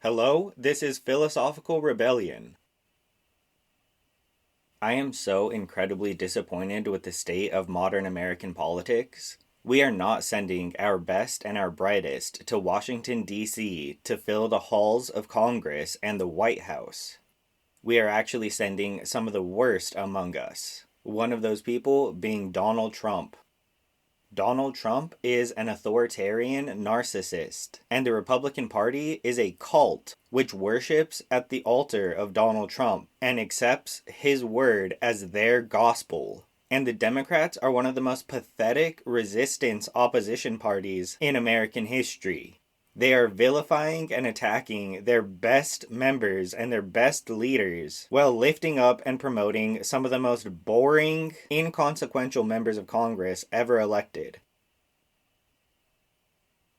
Hello, this is Philosophical Rebellion. I am so incredibly disappointed with the state of modern American politics. We are not sending our best and our brightest to Washington, D.C. to fill the halls of Congress and the White House. We are actually sending some of the worst among us. One of those people being Donald Trump. Donald Trump is an authoritarian narcissist, and the Republican Party is a cult which worships at the altar of Donald Trump and accepts his word as their gospel. And the Democrats are one of the most pathetic resistance opposition parties in American history. They are vilifying and attacking their best members and their best leaders while lifting up and promoting some of the most boring, inconsequential members of Congress ever elected.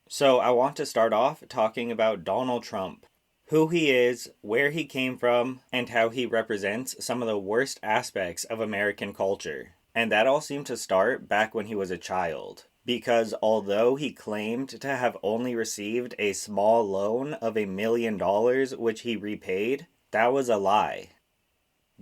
So I want to start off talking about Donald Trump, who he is, where he came from, and how he represents some of the worst aspects of American culture. And that all seemed to start back when he was a child. Because although he claimed to have only received a small loan of $1 million, which he repaid, that was a lie.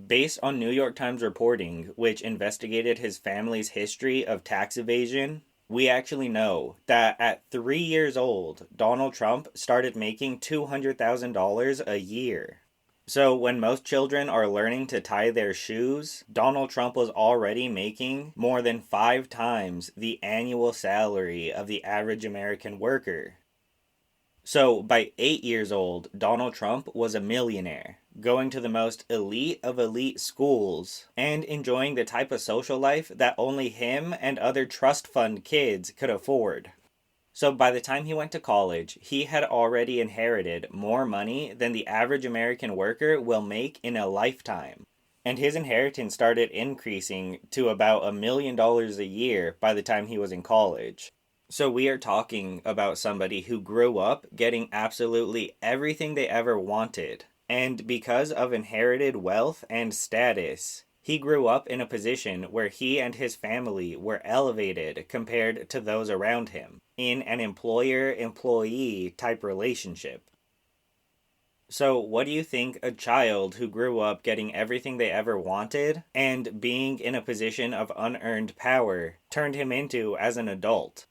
Based on New York Times reporting, which investigated his family's history of tax evasion, we actually know that at 3 years old, Donald Trump started making $200,000 a year. So when most children are learning to tie their shoes, Donald Trump was already making more than 5 times the annual salary of the average American worker. So by 8 years old, Donald Trump was a millionaire, going to the most elite of elite schools, and enjoying the type of social life that only him and other trust fund kids could afford. So by the time he went to college, he had already inherited more money than the average American worker will make in a lifetime. And his inheritance started increasing to about $1 million a year by the time he was in college. So we are talking about somebody who grew up getting absolutely everything they ever wanted. And because of inherited wealth and status, he grew up in a position where he and his family were elevated compared to those around him, in an employer-employee type relationship. So what do you think a child who grew up getting everything they ever wanted and being in a position of unearned power turned him into as an adult?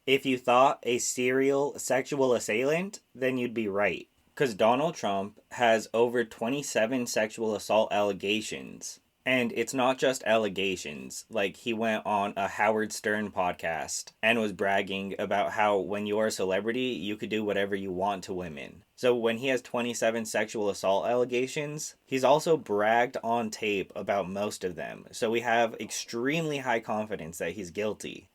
If you thought a serial sexual assailant, then you'd be right. Because Donald Trump has over 27 sexual assault allegations. And it's not just allegations. Like, he went on a Howard Stern podcast and was bragging about how when you're a celebrity, you could do whatever you want to women. So when he has 27 sexual assault allegations, he's also bragged on tape about most of them. So we have extremely high confidence that he's guilty.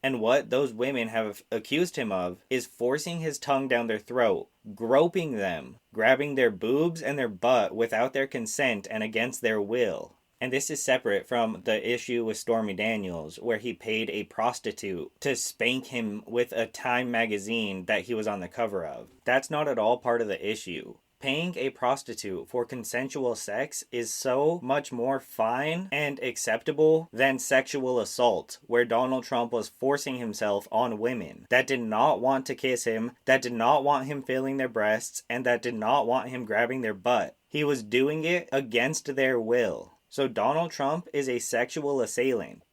And what those women have accused him of is forcing his tongue down their throat, groping them, grabbing their boobs and their butt without their consent and against their will. And this is separate from the issue with Stormy Daniels, where he paid a prostitute to spank him with a Time magazine that he was on the cover of. That's not at all part of the issue. Paying a prostitute for consensual sex is so much more fine and acceptable than sexual assault, where Donald Trump was forcing himself on women that did not want to kiss him, that did not want him feeling their breasts, and that did not want him grabbing their butt. He was doing it against their will. So Donald Trump is a sexual assailant.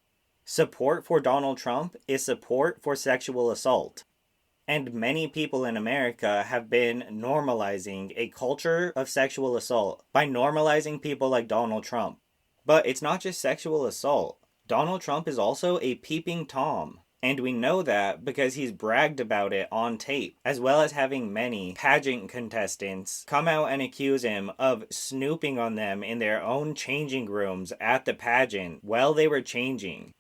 Support for Donald Trump is support for sexual assault. And many people in America have been normalizing a culture of sexual assault by normalizing people like Donald Trump. But it's not just sexual assault. Donald Trump is also a peeping Tom. And we know that because he's bragged about it on tape, as well as having many pageant contestants come out and accuse him of snooping on them in their own changing rooms at the pageant while they were changing.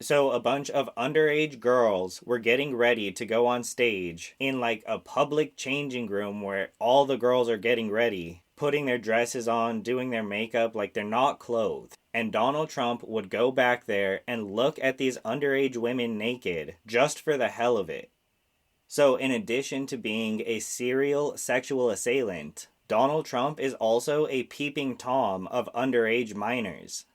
So a bunch of underage girls were getting ready to go on stage in like a public changing room where all the girls are getting ready, putting their dresses on, doing their makeup like they're not clothed. And Donald Trump would go back there and look at these underage women naked just for the hell of it. So in addition to being a serial sexual assailant, Donald Trump is also a peeping Tom of underage minors.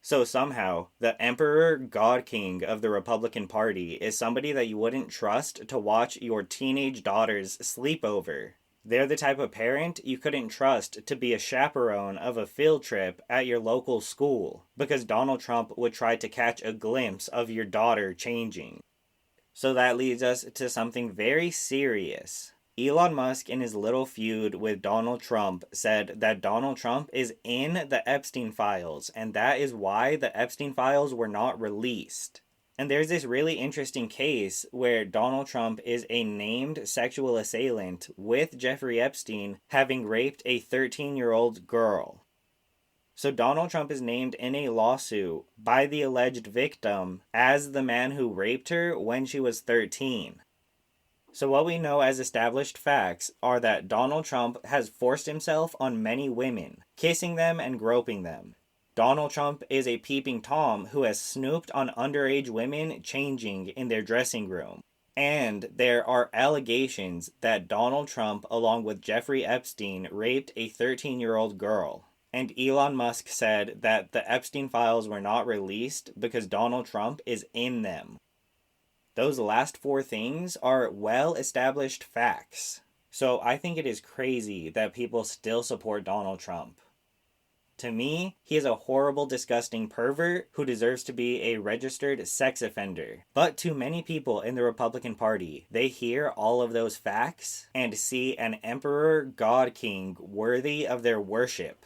So somehow, the Emperor God King of the Republican Party is somebody that you wouldn't trust to watch your teenage daughter's sleepover. They're the type of parent you couldn't trust to be a chaperone of a field trip at your local school, because Donald Trump would try to catch a glimpse of your daughter changing. So that leads us to something very serious. Elon Musk, in his little feud with Donald Trump, said that Donald Trump is in the Epstein files, and that is why the Epstein files were not released. And there's this really interesting case where Donald Trump is a named sexual assailant with Jeffrey Epstein having raped a 13-year-old girl. So Donald Trump is named in a lawsuit by the alleged victim as the man who raped her when she was 13. So what we know as established facts are that Donald Trump has forced himself on many women, kissing them and groping them. Donald Trump is a peeping Tom who has snooped on underage women changing in their dressing room. And there are allegations that Donald Trump, along with Jeffrey Epstein, raped a 13-year-old girl. And Elon Musk said that the Epstein files were not released because Donald Trump is in them. Those last four things are well-established facts. So I think it is crazy that people still support Donald Trump. To me, he is a horrible, disgusting pervert who deserves to be a registered sex offender. But to many people in the Republican Party, they hear all of those facts and see an emperor god king worthy of their worship.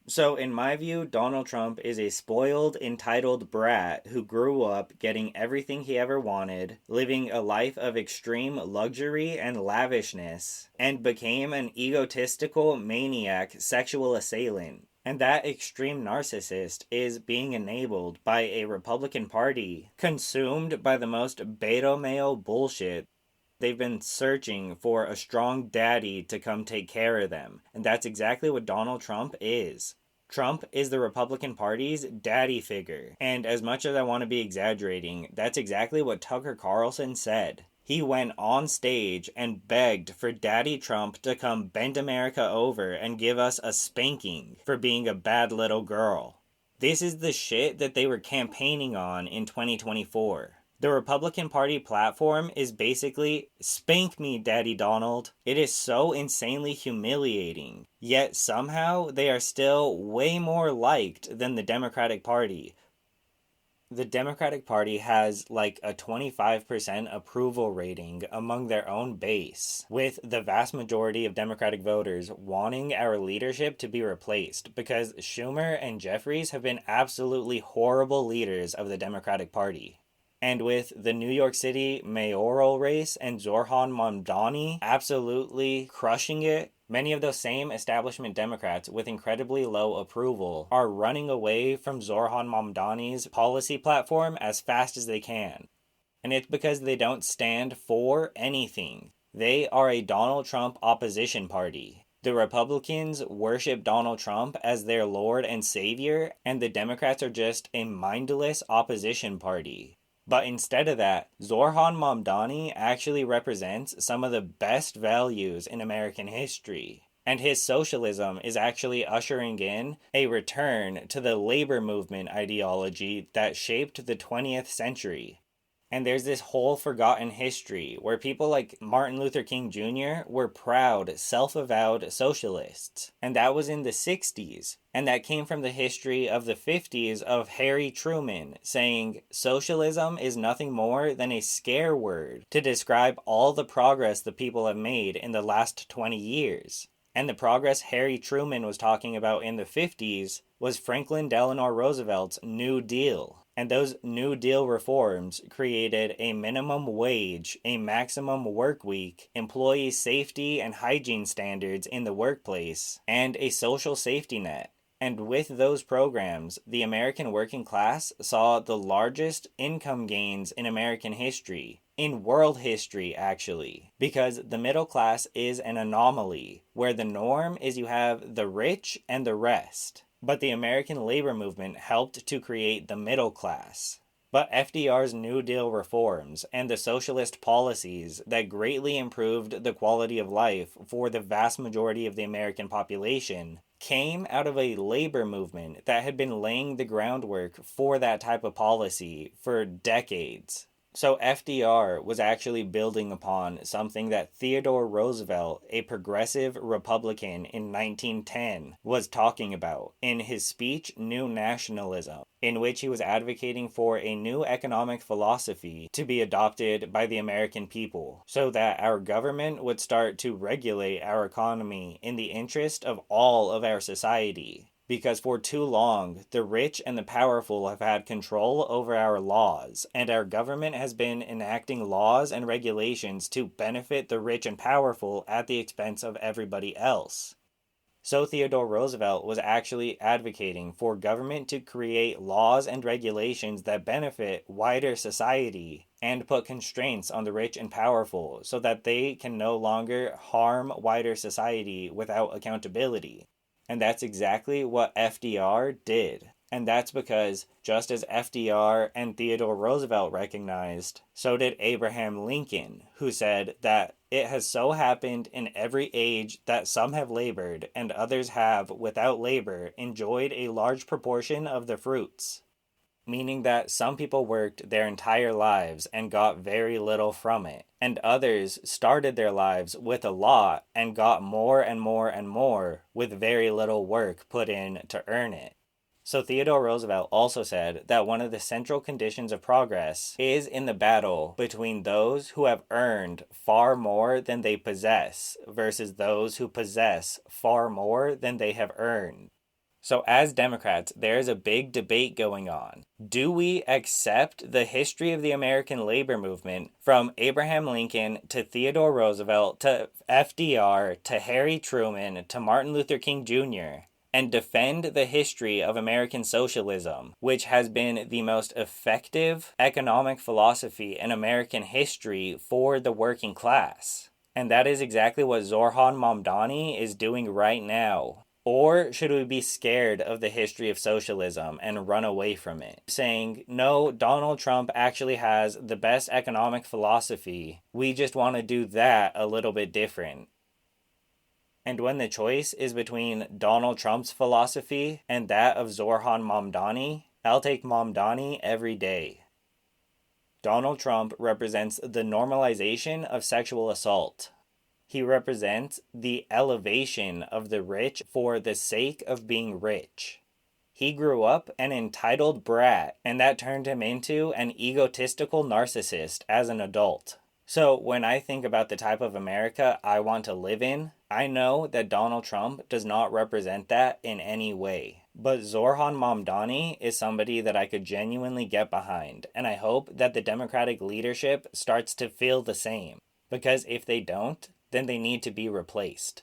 So in my view, Donald Trump is a spoiled, entitled brat who grew up getting everything he ever wanted, living a life of extreme luxury and lavishness, and became an egotistical maniac sexual assailant. And that extreme narcissist is being enabled by a Republican Party consumed by the most beta male bullshit. They've been searching for a strong daddy to come take care of them. And that's exactly what Donald Trump is. Trump is the Republican Party's daddy figure. And as much as I want to be exaggerating, that's exactly what Tucker Carlson said. He went on stage and begged for Daddy Trump to come bend America over and give us a spanking for being a bad little girl. This is the shit that they were campaigning on in 2024. The Republican Party platform is basically, spank me, Daddy Donald. It is so insanely humiliating. Yet somehow they are still way more liked than the Democratic Party. The Democratic Party has like a 25% approval rating among their own base, with the vast majority of Democratic voters wanting our leadership to be replaced because Schumer and Jeffries have been absolutely horrible leaders of the Democratic Party. And with the New York City mayoral race and Zohran Mamdani absolutely crushing it, many of those same establishment Democrats with incredibly low approval are running away from Zohran Mamdani's policy platform as fast as they can. And it's because they don't stand for anything. They are a Donald Trump opposition party. The Republicans worship Donald Trump as their Lord and Savior, and the Democrats are just a mindless opposition party. But instead of that, Zohran Mamdani actually represents some of the best values in American history. And his socialism is actually ushering in a return to the labor movement ideology that shaped the 20th century. And there's this whole forgotten history where people like Martin Luther King Jr. were proud, self-avowed socialists. And that was in the 60s. And that came from the history of the 50s of Harry Truman saying socialism is nothing more than a scare word to describe all the progress the people have made in the last 20 years. And the progress Harry Truman was talking about in the 50s was Franklin Delano Roosevelt's New Deal. And those New Deal reforms created a minimum wage, a maximum work week, employee safety and hygiene standards in the workplace, and a social safety net. And with those programs, the American working class saw the largest income gains in American history. In world history, actually. Because the middle class is an anomaly, where the norm is you have the rich and the rest. But the American labor movement helped to create the middle class. But FDR's New Deal reforms and the socialist policies that greatly improved the quality of life for the vast majority of the American population came out of a labor movement that had been laying the groundwork for that type of policy for decades. So FDR was actually building upon something that Theodore Roosevelt, a progressive Republican in 1910, was talking about in his speech New Nationalism, in which he was advocating for a new economic philosophy to be adopted by the American people, so that our government would start to regulate our economy in the interest of all of our society. Because for too long, the rich and the powerful have had control over our laws, and our government has been enacting laws and regulations to benefit the rich and powerful at the expense of everybody else. So Theodore Roosevelt was actually advocating for government to create laws and regulations that benefit wider society and put constraints on the rich and powerful so that they can no longer harm wider society without accountability. And that's exactly what FDR did. And that's because, just as FDR and Theodore Roosevelt recognized, so did Abraham Lincoln, who said that it has so happened in every age that some have labored and others have, without labor, enjoyed a large proportion of the fruits. Meaning that some people worked their entire lives and got very little from it, and others started their lives with a lot and got more and more and more with very little work put in to earn it. So Theodore Roosevelt also said that one of the central conditions of progress is in the battle between those who have earned far more than they possess versus those who possess far more than they have earned. So as Democrats, there is a big debate going on. Do we accept the history of the American labor movement from Abraham Lincoln to Theodore Roosevelt to FDR to Harry Truman to Martin Luther King Jr. and defend the history of American socialism, which has been the most effective economic philosophy in American history for the working class? And that is exactly what Zohran Mamdani is doing right now. Or should we be scared of the history of socialism and run away from it, saying, no, Donald Trump actually has the best economic philosophy, we just want to do that a little bit different? And when the choice is between Donald Trump's philosophy and that of Zohran Mamdani, I'll take Mamdani every day. Donald Trump represents the normalization of sexual assault. He represents the elevation of the rich for the sake of being rich. He grew up an entitled brat, and that turned him into an egotistical narcissist as an adult. So when I think about the type of America I want to live in, I know that Donald Trump does not represent that in any way. But Zohran Mamdani is somebody that I could genuinely get behind, and I hope that the Democratic leadership starts to feel the same. Because if they don't, then they need to be replaced.